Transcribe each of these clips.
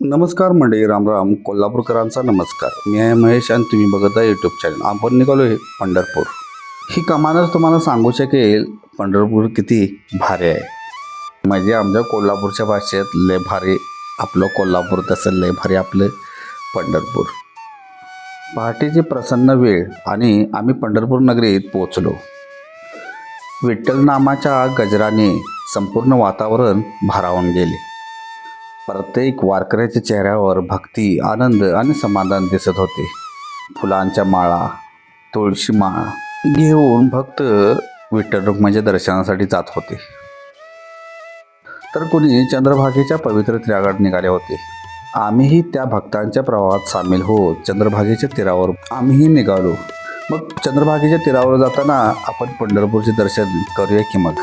नमस्कार मंडळी, रामराम. कोल्हापूरकरांचा नमस्कार. मी आहे महेश आणि तुम्ही बघत आहे यूट्यूब चॅनल. आपण निघालो आहे पंढरपूर. ही कमानच तुम्हाला सांगू शकेल पंढरपूर किती भारी आहे. म्हणजे आमच्या कोल्हापूरच्या भाषेत लय भारी आपलं कोल्हापूर, तसं लय भारी आपलं पंढरपूर. पहाटेची प्रसन्न वेळ आणि आम्ही पंढरपूर नगरीत पोचलो. विठ्ठल नामाच्या गजराने संपूर्ण वातावरण भारावून गेले. प्रत्येक वारकऱ्याच्या चेहऱ्यावर भक्ती, आनंद आणि समाधान दिसत होते. फुलांच्या माळा, तुळशी माळा घेऊन भक्त विठ्ठल रुक्माच्या दर्शनासाठी जात होते. तर कोणी चंद्रभागेच्या पवित्र तीरावर निघाले होते. आम्हीही त्या भक्तांच्या प्रवाहात सामील होत चंद्रभागेच्या तीरावर आम्हीही निघालो. मग चंद्रभागेच्या तीरावर जाताना आपण पंढरपूरचे दर्शन करूया की मग.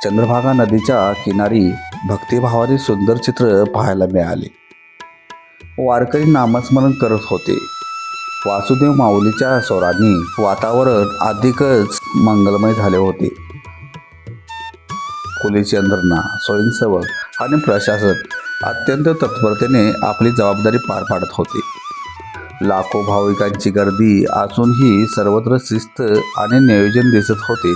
चंद्रभागा नदीच्या किनारी भक्तिभावाने सुंदर चित्र पाहायला मिळाले. वारकरी नामस्मरण करत होते. वासुदेव माऊलीच्या स्वरांनी वातावरण अधिकच मंगलमय झाले होते. पोलीस यंत्रणा, स्वयंसेवक आणि प्रशासन अत्यंत तत्परतेने आपली जबाबदारी पार पाडत होते. लाखो भाविकांची गर्दी असूनही सर्वत्र शिस्त आणि नियोजन दिसत होते.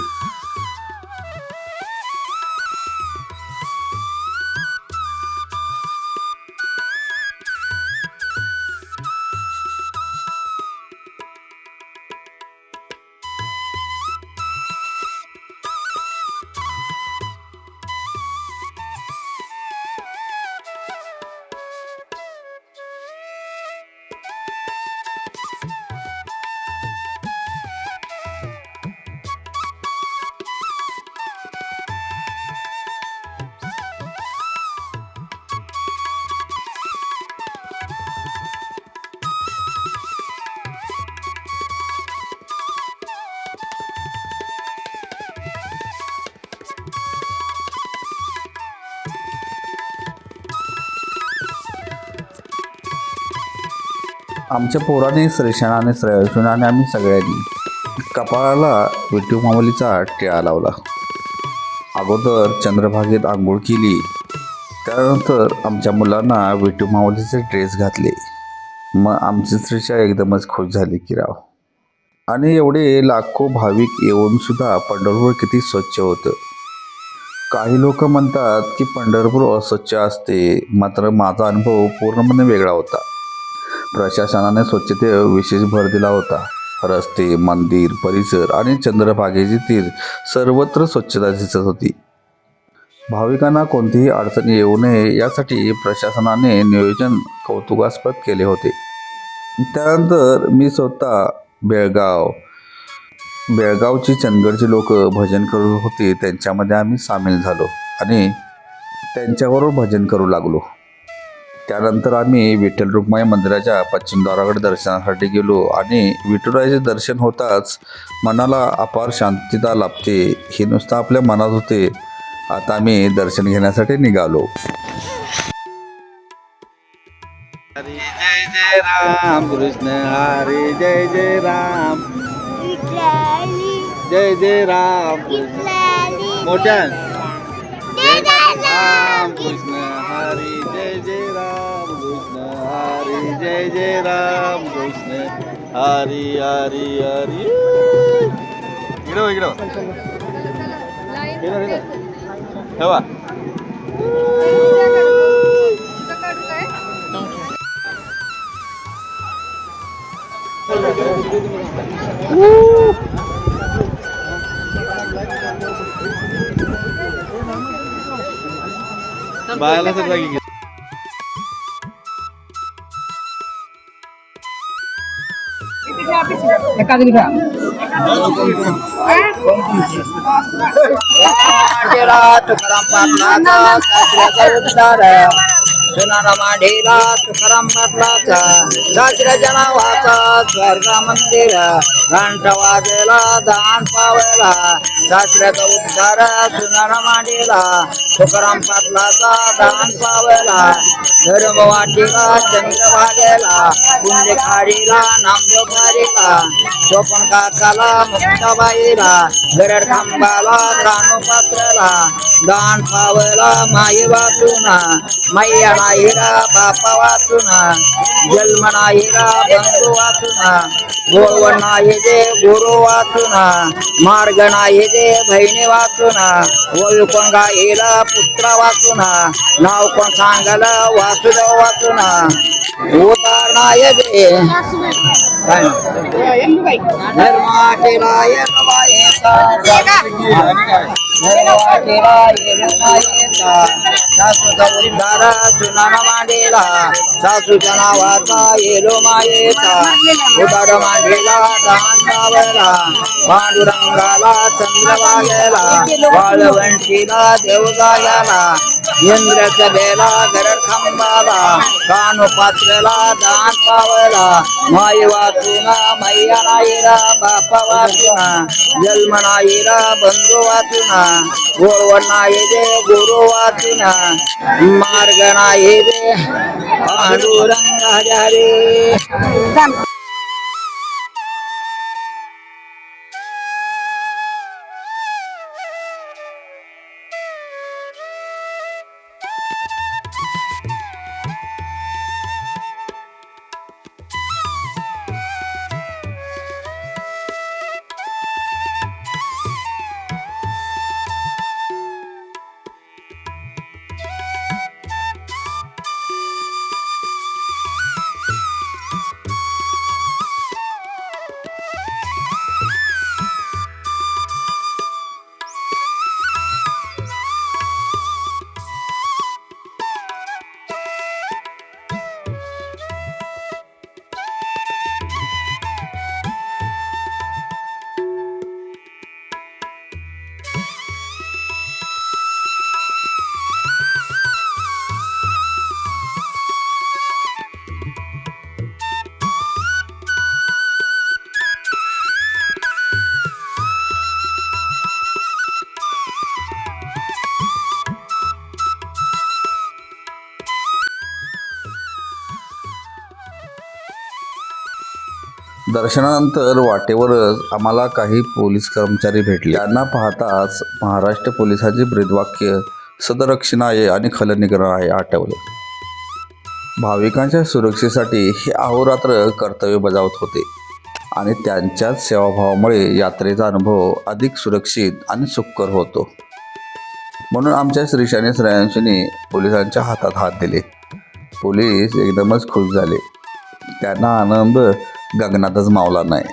आमच्या पोराने श्रेषणाने श्रेयसुनाने आम्ही सगळ्यांनी कपाळाला विठू माऊलीचा टिळा लावला. अगोदर चंद्रभागेत आंघोळ केली. त्यानंतर आमच्या मुलांना विठू माऊलीचे ड्रेस घातले. मग आमची श्रीषा एकदमच खुश झाली की राव. आणि एवढे लाखो भाविक येऊन सुद्धा पंढरपूर किती स्वच्छ होतं. काही लोक म्हणतात की पंढरपूर अस्वच्छ असते, मात्र माझा अनुभव पूर्णपणे वेगळा होता. प्रशासनाने स्वच्छतेवर विशेष भर दिला होता. रस्ते, मंदिर, परिसर आणि चंद्रभागेची तीर सर्वत्र स्वच्छता दिसत होती. भाविकांना कोणतीही अडचण येऊ नये यासाठी प्रशासनाने नियोजन कौतुकास्पद केले होते. त्यानंतर मी स्वतः बेळगावची चंदगडची लोक भजन करत होते त्यांच्यामध्ये आम्ही सामील झालो आणि त्यांच्याबरोबर भजन करू लागलो. त्यानंतर आम्ही विठ्ठल रुक्माई मंदिराच्या पश्चिम द्वाराकडे दर्शनासाठी गेलो आणि विठुरायाचे दर्शन होताच मनाला अपार शांतता लाभते हे नुसतं आपल्या मनात होते. आता आम्ही दर्शन घेण्यासाठी निघालो. हरी जय जय राम कृष्ण हरी जय जय राम जय जय राम मोठ्या जय जय राम कृष्ण हरी जय जय राम कृष्ण हरी जय जय राम कृष्ण हरी हरी हरी इकडे ठेवा. बायाला तर जागी घे. माढेला तुकाराम पाटलाचा सासऱ्याच्या नावाचा स्वर्ग मंदिर घंट वाजेला दान पावला सासऱ्याचा उद्धार सुनार माढेला तुकाराम पाटलाचा दान पावला धर्म वाटीला चंद्रभागेला कुंडे खाडीला नामदेव खाडीला चोपण काकाला मुक्ताबाईला गरड खांबाला कानोपात्राला दान पावला माई वाचूना मैया नाहीरा बापा वाचूना जन्म नाहीरा बंधू वाचूना गोव नाही दे गुरु वाचूना मार्ग नाही दे बहिणी वाचूना वळकोण गाईला पुत्र वाचूना नाव कोण सांगल वासुदेव वाचूना उदार नाही दे धर्माचेला सासूचा उद्धार सुनाना मांडेला सासूच्या नावाचा येलो मायेचा उदार मांडेला दान पावला पांडुरंगाला चंद्रभागेला वाळवंटीला देवगायाला इंद्रच्या बेला गरड खांबाला कानोपात्रेला दान पावला माई वाचूना मैया नाहीरा बापा वाचूना जन्म नाहीरा बंधू वाचूना गोळ नाही दे गुरु वाचूना मार्ग नाही दे पांडुरंग हरे. दर्शनानंतर वाटेवरच आम्हाला काही पोलीस कर्मचारी भेटले. त्यांना पाहताच महाराष्ट्र पोलिसांचे ब्रीदवाक्य सदरक्षणाय आणि खलनिग्रहाय आठवले. भाविकांच्या सुरक्षेसाठी हे अहोरात्र कर्तव्य बजावत होते आणि त्यांच्याच सेवाभावामुळे यात्रेचा अनुभव अधिक सुरक्षित आणि सुखकर होतो. म्हणून आमच्या श्रीशाने श्रेयांशीने पोलिसांच्या हातात हात दिले. पोलीस एकदमच खुश झाले. त्यांना आनंद गगनातच मावला नाही.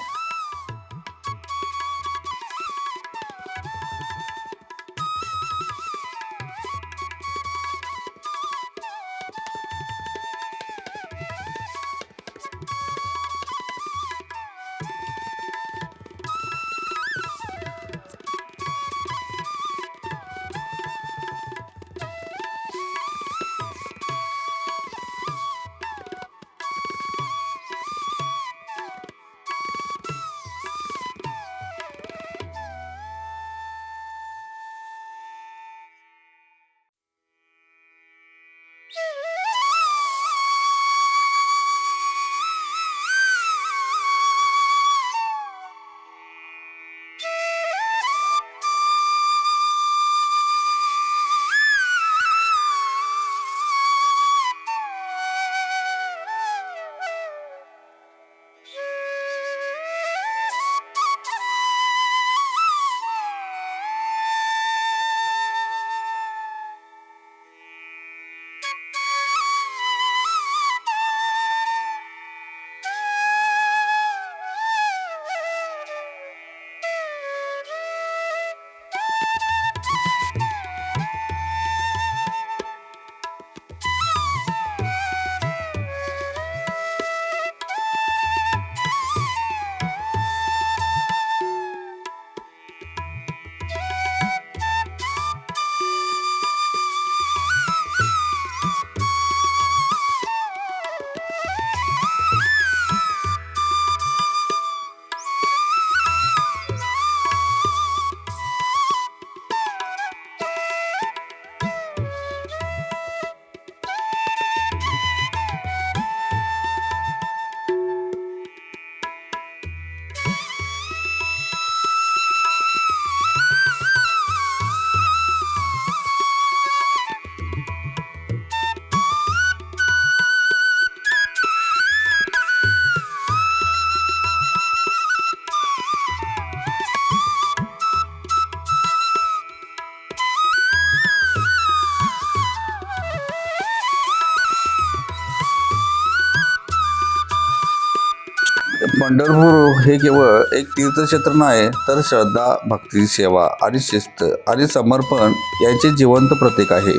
पंढरपूर हे केवळ एक तीर्थक्षेत्र नाही, तर श्रद्धा, भक्ती, सेवा आणि शिस्त आणि समर्पण यांचे जिवंत प्रतीक आहे.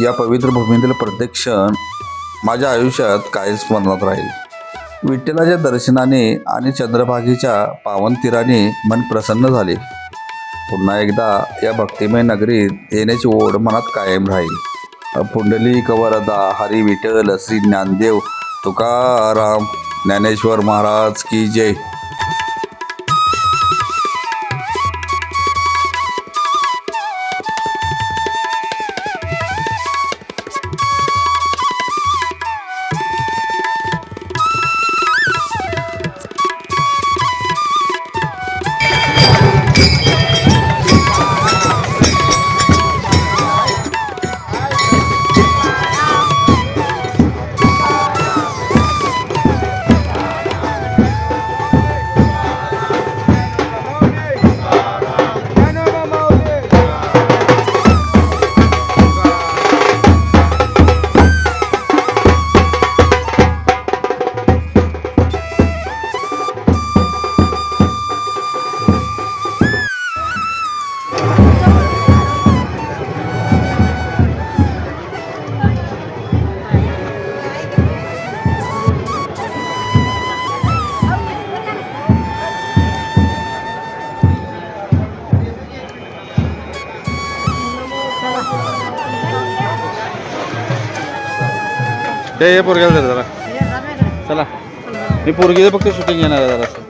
या पवित्र भूमीतील प्रत्येक क्षण माझ्या आयुष्यात कायम स्मरणात राहील. विठ्ठलाच्या दर्शनाने आणि चंद्रभागेच्या पावन तीराने मन प्रसन्न झाले. पुन्हा एकदा या भक्तिमय नगरीत येण्याची ओढ मनात कायम राहील. पुंडलिक वरदा हरी विठ्ठल श्री ज्ञानदेव तुकाराम ज्ञानेश्वर महाराज की जय. ते पोरग्याला जरा चला, मी पोरगीचं फक्त शूटिंग घेणार आहे जरा.